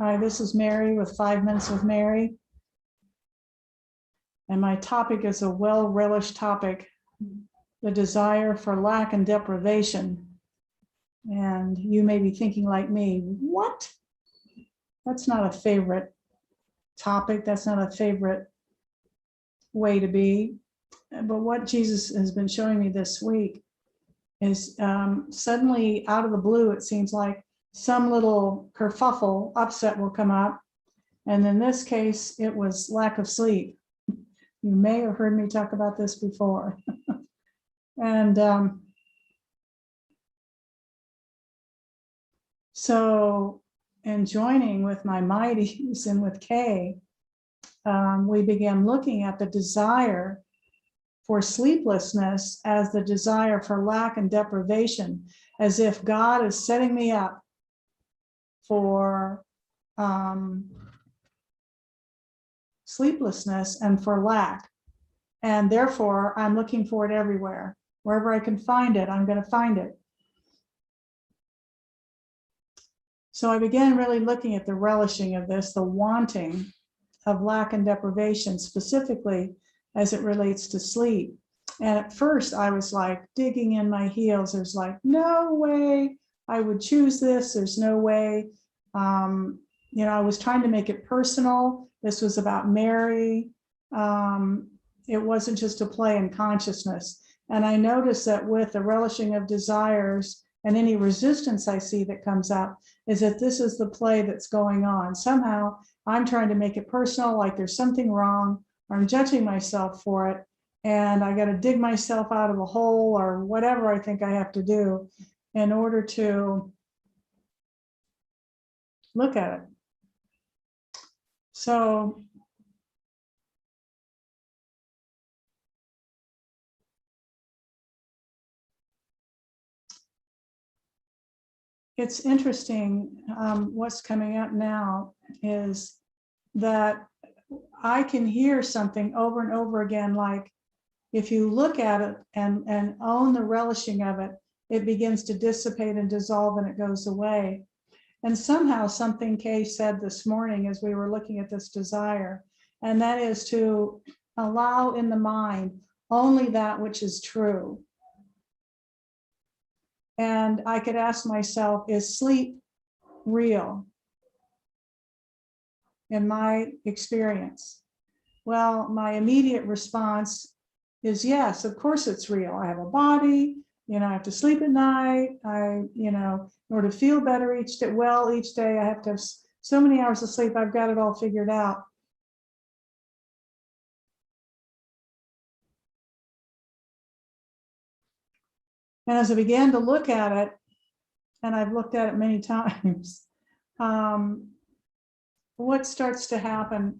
Hi, this is Mary with 5 Minutes with Mary. And my topic is a well-relished topic, the desire for lack and deprivation. And you may be thinking like me, what? That's not a favorite topic. That's not a favorite way to be. But what Jesus has been showing me this week is suddenly out of the blue, it seems like some little kerfuffle, upset will come up. And in this case, it was lack of sleep. You may have heard me talk about this before. And so in joining with my mighties and with Kay, we began looking at the desire for sleeplessness as the desire for lack and deprivation, as if God is setting me up for sleeplessness and for lack. And therefore, I'm looking for it everywhere. Wherever I can find it, I'm going to find it. So I began really looking at the relishing of this, the wanting of lack and deprivation, specifically as it relates to sleep. And at first I was like digging in my heels. There's like, no way I would choose this. There's no way. You know, I was trying to make it personal. This was about Mary. It wasn't just a play in consciousness. And I noticed that with the relishing of desires and any resistance I see that comes up, is that this is the play that's going on. Somehow I'm trying to make it personal, like there's something wrong, or I'm judging myself for it, and I got to dig myself out of a hole or whatever I think I have to do in order to look at it. So it's interesting. What's coming up now is that I can hear something over and over again, like if you look at it and own the relishing of it, it begins to dissipate and dissolve and it goes away. And somehow something Kay said this morning as we were looking at this desire, and that is to allow in the mind only that which is true. And I could ask myself, is sleep real in my experience? Well, my immediate response is yes, of course it's real. I have a body, you know, I have to sleep at night. You know, in order to feel better each day, I have to have so many hours of sleep. I've got it all figured out. And as I began to look at it, and I've looked at it many times, what starts to happen,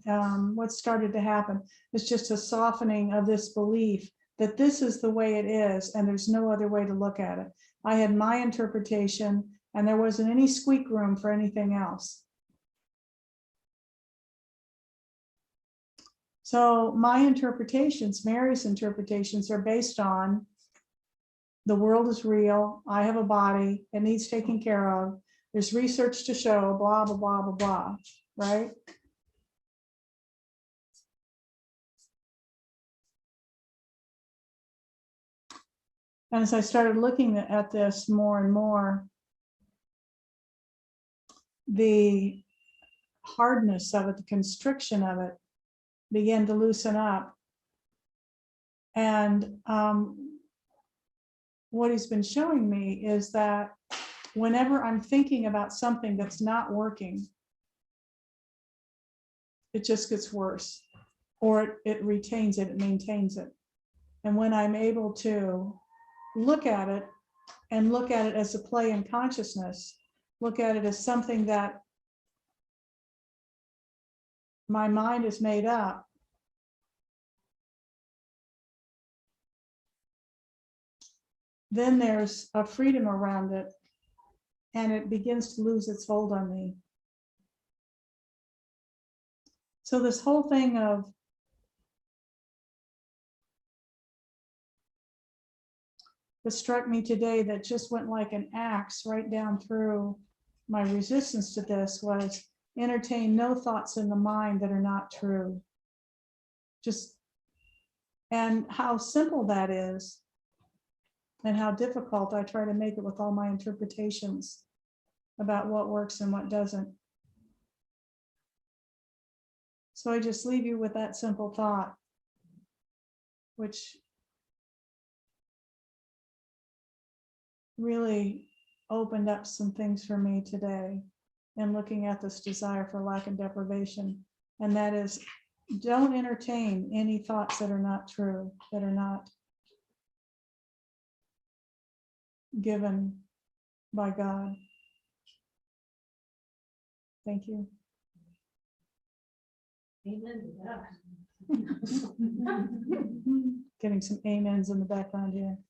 what started to happen is just a softening of this belief that this is the way it is and there's no other way to look at it. I had my interpretation and there wasn't any squeak room for anything else. So my interpretations, Mary's interpretations, are based on the world is real, I have a body, it needs taken care of, there's research to show, blah, blah, blah, blah, blah, right? And as I started looking at this more and more, the hardness of it, the constriction of it began to loosen up. And what he's been showing me is that whenever I'm thinking about something that's not working, it just gets worse, or it retains it, it maintains it. And when I'm able to look at it and look at it as a play in consciousness, look at it as something that my mind is made up, then there's a freedom around it and it begins to lose its hold on me. So this whole thing of that struck me today, that just went like an axe right down through my resistance to this, was entertain no thoughts in the mind that are not true. Just, and how simple that is, and how difficult I try to make it with all my interpretations about what works and what doesn't. So I just leave you with that simple thought, which really opened up some things for me today in looking at this desire for lack and deprivation. And that is, don't entertain any thoughts that are not true, that are not given by God. Thank you. Amen to that. Getting some amens in the background here.